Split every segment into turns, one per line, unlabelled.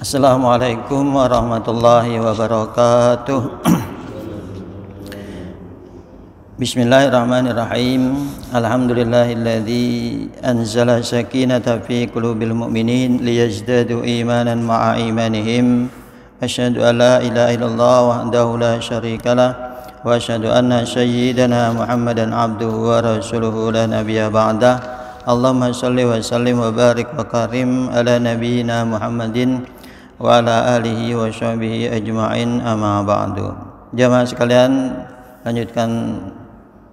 Assalamualaikum warahmatullahi wabarakatuh. Bismillahirrahmanirrahim. Alhamdulillahilladzi anzala sakinata fi qulubil mu'minin liyazdadu imanan ma'a imanihim. Asyhadu an la ilaha illallah wahdahu la syarikalah wa asyhadu anna sayyidana Muhammadan abduhu wa rasuluhu la nabiyya ba'dah. Allahumma shalli wa sallim wa barik wa karim ala nabiyyina Muhammadin wa ala alihi wa sahbihi ajma'in, amma ba'du. Jamaah sekalian, lanjutkan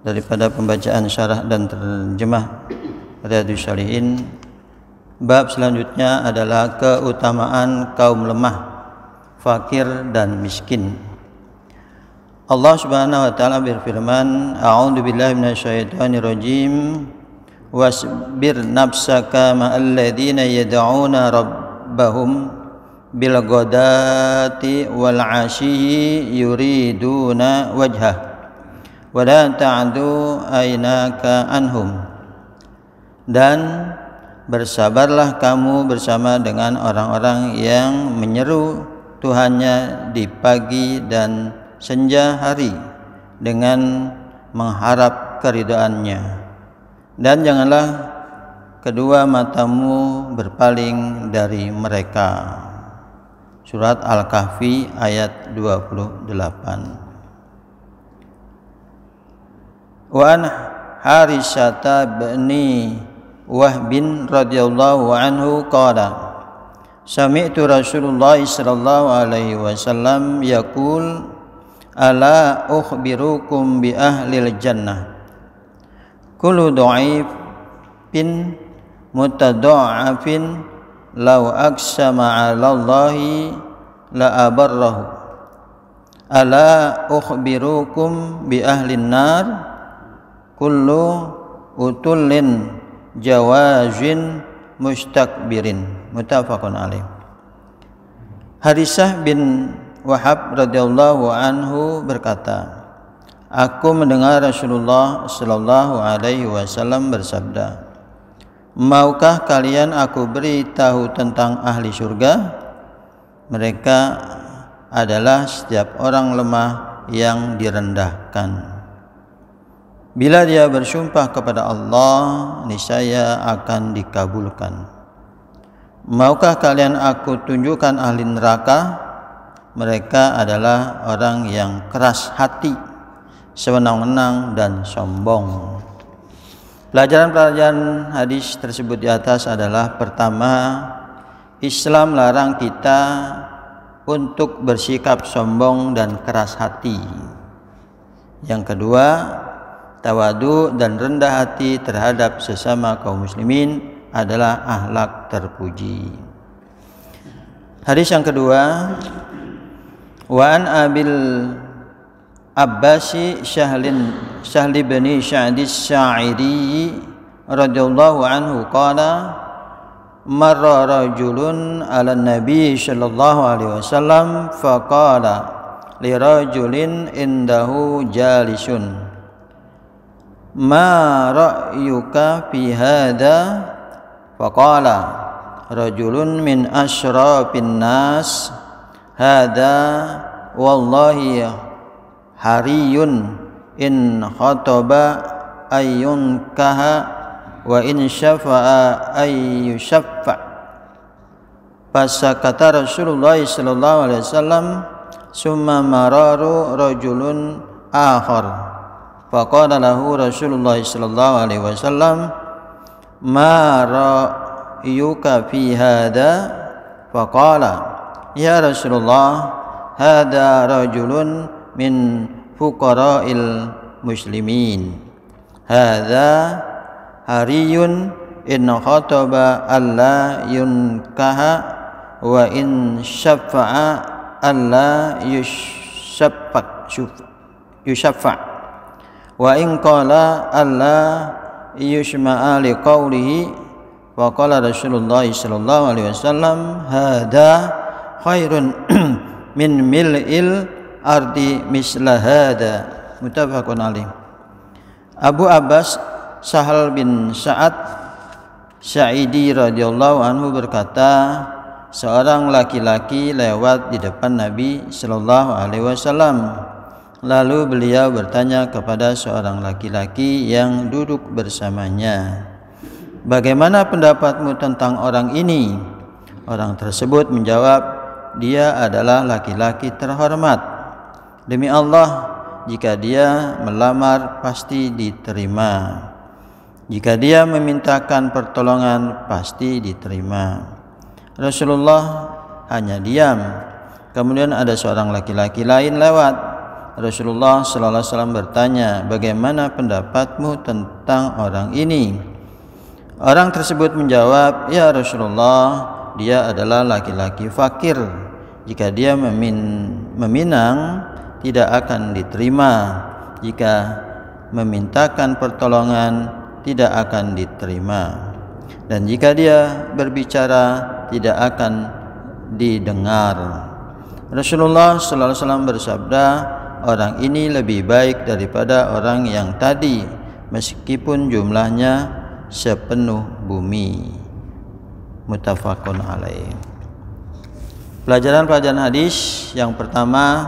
daripada pembacaan syarah dan terjemah Riyadhus Shalihin. Bab selanjutnya adalah keutamaan kaum lemah, fakir dan miskin. Allah Subhanahu wa taala berfirman, A'udzu billahi minasyaitonir rajim. Wasbir nafsaka ma'al ladzina yad'una rabbahum bil ghadati wal 'ashyi yuriduna wajhah wa la ta'du aynaka anhum. Dan bersabarlah kamu bersama dengan orang-orang yang menyeru Tuhannya di pagi dan senja hari dengan mengharap keridhaannya, dan janganlah kedua matamu berpaling dari mereka. Surat Al-Kahfi ayat 28. Wa an Harisata bin Wahbin radhiyallahu anhu qala sami'tu Rasulullah sallallahu alaihi wasallam yaqul ala ukhbirukum bi ahlil jannah kullu dha'ifin mutadha'afin law aqsama 'ala Allahi la abarrahu. Ala ukhbirukum bi ahlin nar kullu utullin jawazin mustakbirin. Muttafaqun alaih. Harisah bin Wahab radhiyallahu anhu berkata, aku mendengar Rasulullah sallallahu alaihi wasallam bersabda, maukah kalian aku beritahu tentang ahli surga? Mereka adalah setiap orang lemah yang direndahkan. Bila dia bersumpah kepada Allah, niscaya akan dikabulkan. Maukah kalian aku tunjukkan ahli neraka? Mereka adalah orang yang keras hati, sewenang-wenang dan sombong. Pelajaran-pelajaran hadis tersebut di atas adalah: pertama, Islam larang kita untuk bersikap sombong dan keras hati. Yang kedua, tawadu dan rendah hati terhadap sesama kaum muslimin adalah akhlak terpuji. Hadis yang kedua, wa an Abil Abbasi Syahli bin Sya'dis Sya'iri radhiyallahu anhu qala marra rajulun 'ala nabi sallallahu alaihi wasallam faqala li rajulin indahu jalisun ma ra'yuka fi hadha faqala rajulun min asyrafin nas hadha wallahi hariyun in khataba ayyunkaha wa in syafa'a ayyushaffa. Fasakata Rasulullah sallallahu alaihi wasallam summa mararu rajulun akhar faqala lahu Rasulullah sallallahu alaihi wasallam ma ra'yuka fi hadha faqala ya Rasulullah hadha rajulun min fuqara'il muslimin hadza hariyun in khataba alla yunkaha wa in syafa'a alla yushaffa wa in qala alla yushma'a liqaulihi wa qala Rasulullah sallallahu alaihi wasallam hadza khairun min mil'il ardi misla hada. Muttafaqun alaih. Abu Abbas Sahal bin Sa'ad Sa'idi radhiyallahu anhu berkata, seorang laki-laki lewat di depan Nabi Shallallahu Alaihi Wasallam. Lalu beliau bertanya kepada seorang laki-laki yang duduk bersamanya, "Bagaimana pendapatmu tentang orang ini?" Orang tersebut menjawab, "Dia adalah laki-laki terhormat. Demi Allah, jika dia melamar pasti diterima. Jika dia memintakan pertolongan pasti diterima." Rasulullah hanya diam. Kemudian ada seorang laki-laki lain lewat. Rasulullah sallallahu alaihi wasallam bertanya, "Bagaimana pendapatmu tentang orang ini?" Orang tersebut menjawab, "Ya Rasulullah, dia adalah laki-laki fakir. Jika dia meminang tidak akan diterima. Jika memintakan pertolongan tidak akan diterima. Dan jika dia berbicara tidak akan didengar." Rasulullah sallallahu alaihi wasallam bersabda, "Orang ini lebih baik daripada orang yang tadi, meskipun jumlahnya sepenuh bumi." Muttafaqun alaih. Pelajaran hadis yang pertama,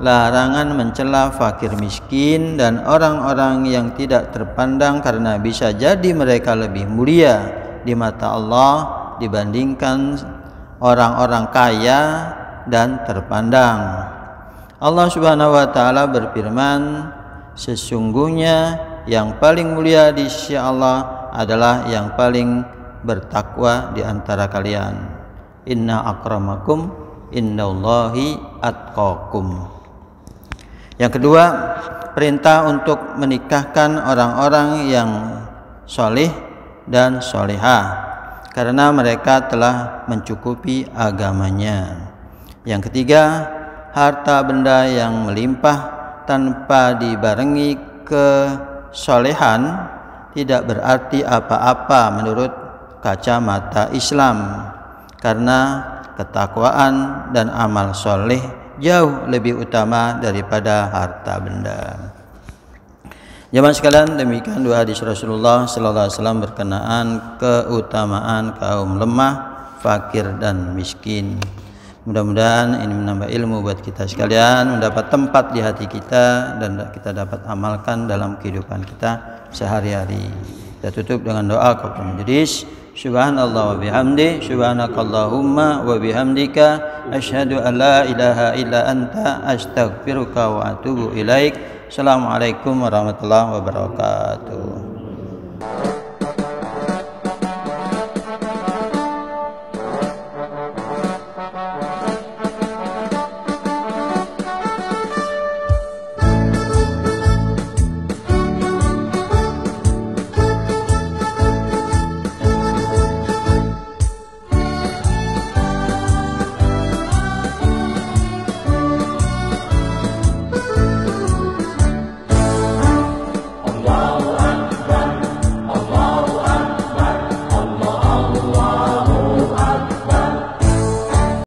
larangan mencela fakir miskin dan orang-orang yang tidak terpandang karena bisa jadi mereka lebih mulia di mata Allah dibandingkan orang-orang kaya dan terpandang. Allah Subhanahu wa taala berfirman, "Sesungguhnya yang paling mulia di sisi Allah adalah yang paling bertakwa di antara kalian. Inna akramakum indallahi atqakum." Yang kedua, perintah untuk menikahkan orang-orang yang soleh dan solehah karena mereka telah mencukupi agamanya. Yang ketiga, harta benda yang melimpah tanpa dibarengi kesolehan tidak berarti apa-apa menurut kacamata Islam, karena ketakwaan dan amal soleh jauh lebih utama daripada harta benda. Jemaah sekalian, demikian dua hadis Rasulullah sallallahu alaihi wasallam berkenaan keutamaan kaum lemah, fakir dan miskin. Mudah-mudahan ini menambah ilmu buat kita sekalian, mendapat tempat di hati kita dan kita dapat amalkan dalam kehidupan kita sehari-hari. Kita tutup dengan doa kepada majelis. Subhanallah wa bihamdi, subhanakallahumma wa bihamdika, asyhadu an la ilaha illa anta, astaghfiruka wa atubu ilaik. Assalamualaikum warahmatullahi wabarakatuh.